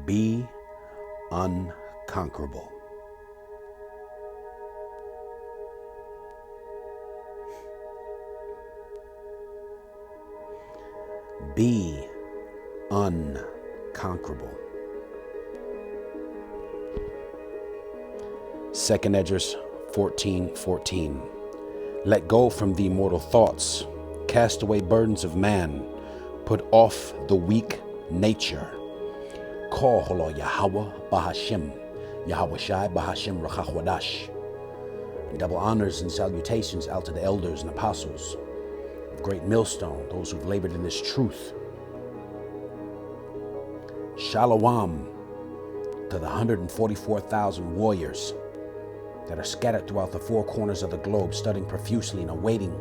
Be unconquerable. Be unconquerable. 2 Edges 14:14. Let go from thee mortal thoughts, cast away burdens of man, put off the weak nature. Call holo Yahweh Bahashim, Yahweh Shai Bahashim Rachachwadash. Double honors and salutations out to the elders and apostles of Great Millstone, those who've labored in this truth. Shalom to the 144,000 warriors that are scattered throughout the four corners of the globe, studying profusely and awaiting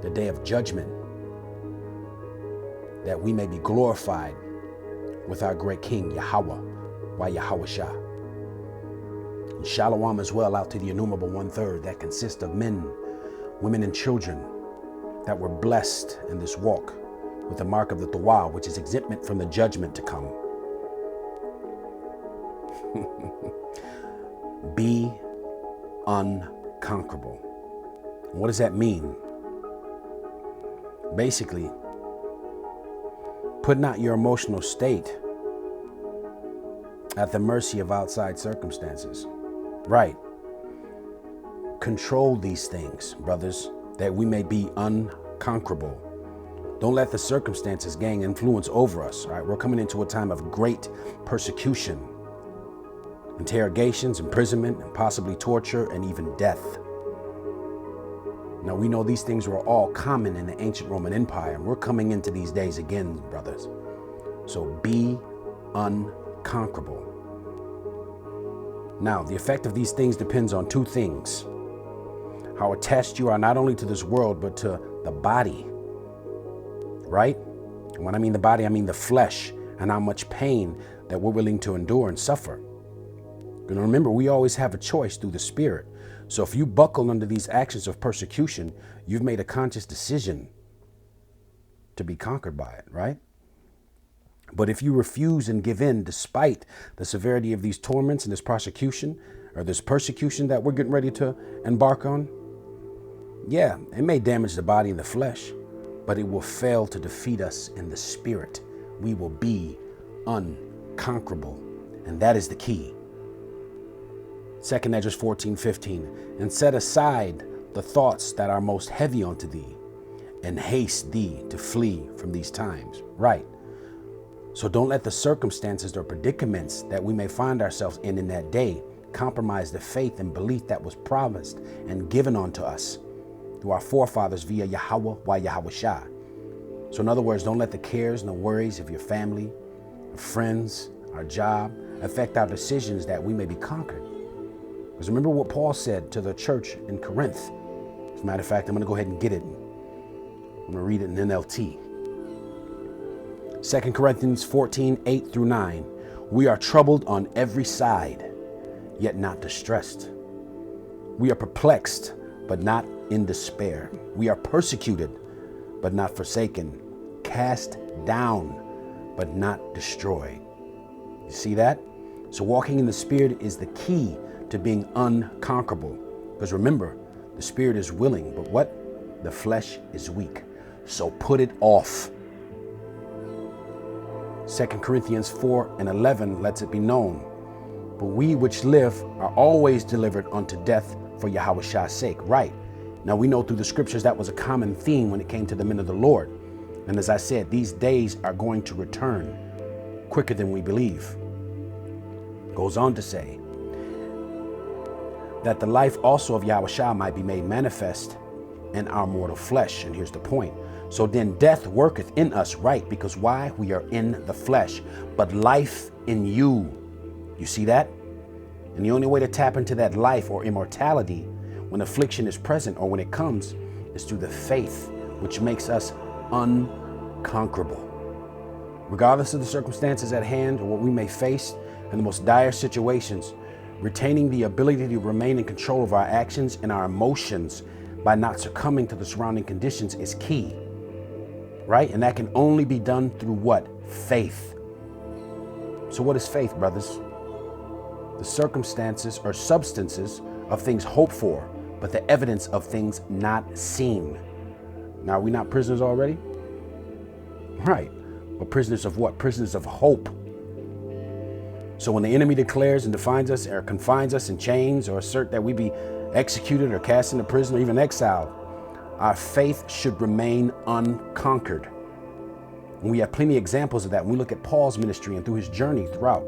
the day of judgment, that we may be glorified with our great King, Yahweh, by Yahweh Shah. And shalom as well out to the innumerable 1/3 that consists of men, women, and children that were blessed in this walk with the mark of the Tawah, which is exempt from the judgment to come. Be unconquerable. What does that mean? Basically, put not your emotional state at the mercy of outside circumstances. Right. Control these things, brothers, that we may be unconquerable. Don't let the circumstances gain influence over us. All right, we're coming into a time of great persecution, interrogations, imprisonment, and possibly torture, and even death. Now, we know these things were all common in the ancient Roman Empire, and we're coming into these days again, brothers. So be unconquerable. Now, the effect of these things depends on two things: how attached you are not only to this world, but to the body, right? And when I mean the body, I mean the flesh, and how much pain that we're willing to endure and suffer. And remember, we always have a choice through the Spirit. So if you buckle under these actions of persecution, you've made a conscious decision to be conquered by it, right? But if you refuse and give in despite the severity of these torments and this persecution that we're getting ready to embark on, yeah, it may damage the body and the flesh, but it will fail to defeat us in the spirit. We will be unconquerable. And that is the key. 2 Edges 14:15. And set aside the thoughts that are most heavy unto thee, and haste thee to flee from these times. Right. So don't let the circumstances or predicaments that we may find ourselves in that day compromise the faith and belief that was promised and given unto us through our forefathers via Yahweh, why Yahweh Shah. So in other words, don't let the cares and the worries of your family, your friends, our job affect our decisions that we may be conquered. Because remember what Paul said to the church in Corinth. As a matter of fact, I'm going to go ahead and get it. I'm going to read it in NLT. 2 Corinthians 14:8-9. We are troubled on every side, yet not distressed. We are perplexed, but not in despair. We are persecuted, but not forsaken. Cast down, but not destroyed. You see that? So walking in the Spirit is the key to being unconquerable. Because remember, the Spirit is willing, but what? The flesh is weak. So put it off. 2 Corinthians 4:11 lets it be known. But we which live are always delivered unto death for Yahweh Shah's sake. Right. Now we know through the scriptures that was a common theme when it came to the men of the Lord. And as I said, these days are going to return quicker than we believe. Goes on to say that the life also of Yahweh Shah might be made manifest in our mortal flesh. And here's the point. So then death worketh in us, right? Because why? We are in the flesh, but life in you. You see that? And the only way to tap into that life or immortality when affliction is present or when it comes is through the faith, which makes us unconquerable. Regardless of the circumstances at hand or what we may face in the most dire situations, retaining the ability to remain in control of our actions and our emotions by not succumbing to the surrounding conditions is key, right? And that can only be done through what? Faith. So what is faith, brothers? The circumstances or substances of things hoped for, but the evidence of things not seen. Now, are we not prisoners already? Right. But prisoners of what? Prisoners of hope. So when the enemy declares and defines us or confines us in chains or assert that we be executed or cast into prison or even exiled, our faith should remain unconquered. And we have plenty of examples of that. When we look at Paul's ministry and through his journey throughout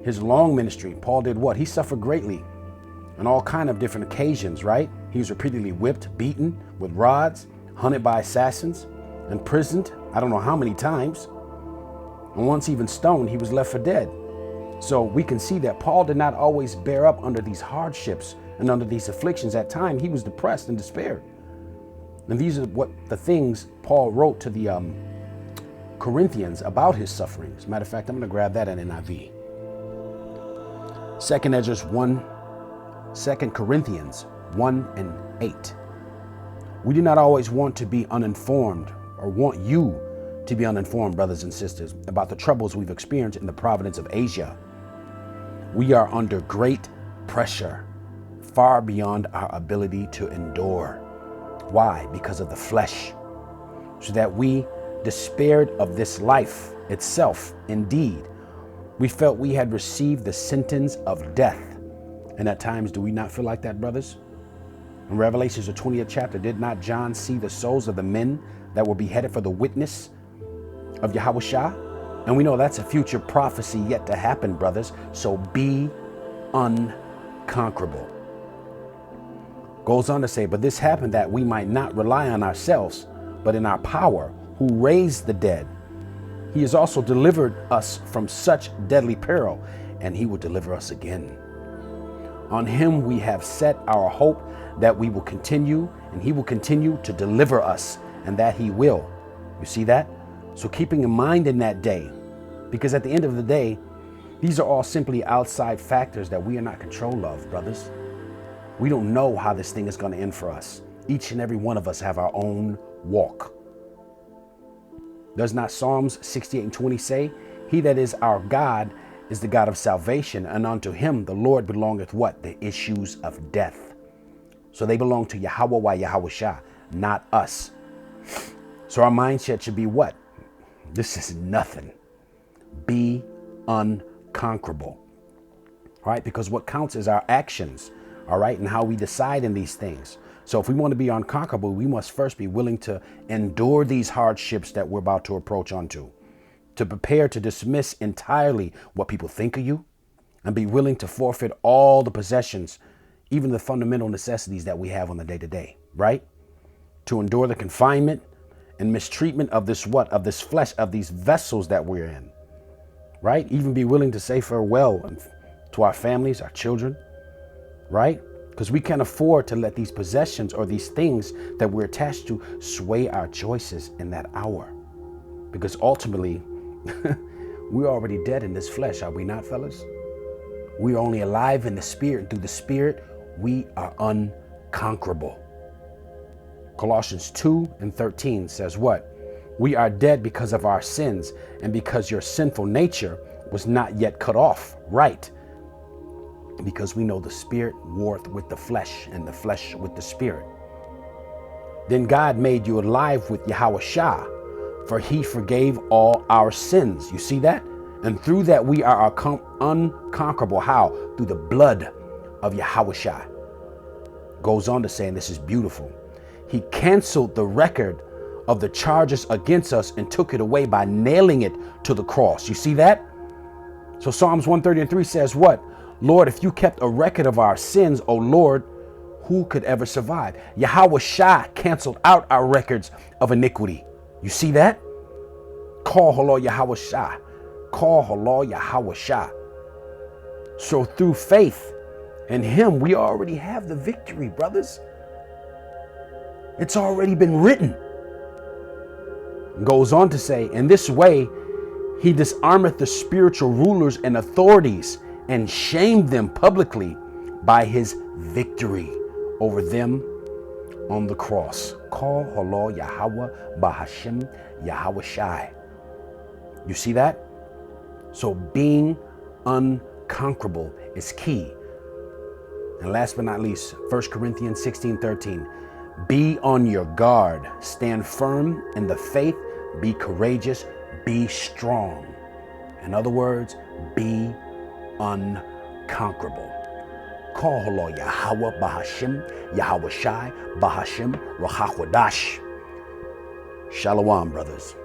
his long ministry, Paul did what? He suffered greatly on all kind of different occasions, right? He was repeatedly whipped, beaten with rods, hunted by assassins, imprisoned, I don't know how many times. And once even stoned, he was left for dead. So we can see that Paul did not always bear up under these hardships and under these afflictions. At times, he was depressed and despaired. And these are what the things Paul wrote to the Corinthians about his sufferings. Matter of fact, I'm going to grab that in NIV. 2 Corinthians 1:8. We do not always want to be uninformed or want you to be uninformed, brothers and sisters, about the troubles we've experienced in the province of Asia. We are under great pressure, far beyond our ability to endure. Why? Because of the flesh, so that we despaired of this life itself. Indeed, we felt we had received the sentence of death. And at times, do we not feel like that, brothers? In Revelations, the 20th chapter, did not John see the souls of the men that were beheaded for the witness of Yahushua? And we know that's a future prophecy yet to happen, brothers. So be unconquerable. Goes on to say, but this happened that we might not rely on ourselves, but in our power, who raised the dead. He has also delivered us from such deadly peril, and he will deliver us again. On him we have set our hope that we will continue, and he will continue to deliver us, and that he will. You see that? So keeping in mind in that day, because at the end of the day, these are all simply outside factors that we are not in control of, brothers. We don't know how this thing is going to end for us. Each and every one of us have our own walk. Does not Psalms 68:20 say, he that is our God is the God of salvation, and unto him the Lord belongeth what? The issues of death. So they belong to Yahweh Yahushua, not us. So our mindset should be what? This is nothing. Be unconquerable. All right? Because what counts is our actions, all right, and how we decide in these things. So if we want to be unconquerable, we must first be willing to endure these hardships that we're about to approach onto, to prepare to dismiss entirely what people think of you, and be willing to forfeit all the possessions, even the fundamental necessities that we have on the day-to-day, right? To endure the confinement and mistreatment of this what? Of this flesh, of these vessels that we're in, right? Even be willing to say farewell to our families, our children, right? Because we can't afford to let these possessions or these things that we're attached to sway our choices in that hour. Because ultimately, we're already dead in this flesh, are we not, fellas? We're only alive in the spirit. Through the spirit, we are unconquerable. Colossians 2:13 says what? We are dead because of our sins and because your sinful nature was not yet cut off, right? Because we know the spirit warreth with the flesh and the flesh with the spirit. Then God made you alive with Yahushua, for he forgave all our sins. You see that? And through that we are unconquerable. How? Through the blood of Yahushua. Goes on to say, and this is beautiful, he canceled the record of the charges against us and took it away by nailing it to the cross. You see that? So Psalms 133 says what? Lord, if you kept a record of our sins, O Lord, who could ever survive? Yahushua canceled out our records of iniquity. You see that? Call Holo Yahushua. Call Holo Yahushua. So through faith in him, we already have the victory, brothers. It's already been written. Goes on to say, in this way, he disarmeth the spiritual rulers and authorities and shamed them publicly by his victory over them on the cross. Call Holo Yahweh Bahashem Yahweh Shai. You see that? So being unconquerable is key. And last but not least, 1 Corinthians 16:13. Be on your guard. Stand firm in the faith. Be courageous. Be strong. In other words, be unconquerable. Call Yahweh Bahashim, Yahweh Shai, Bahashim, Rahawadash. Shalom, brothers.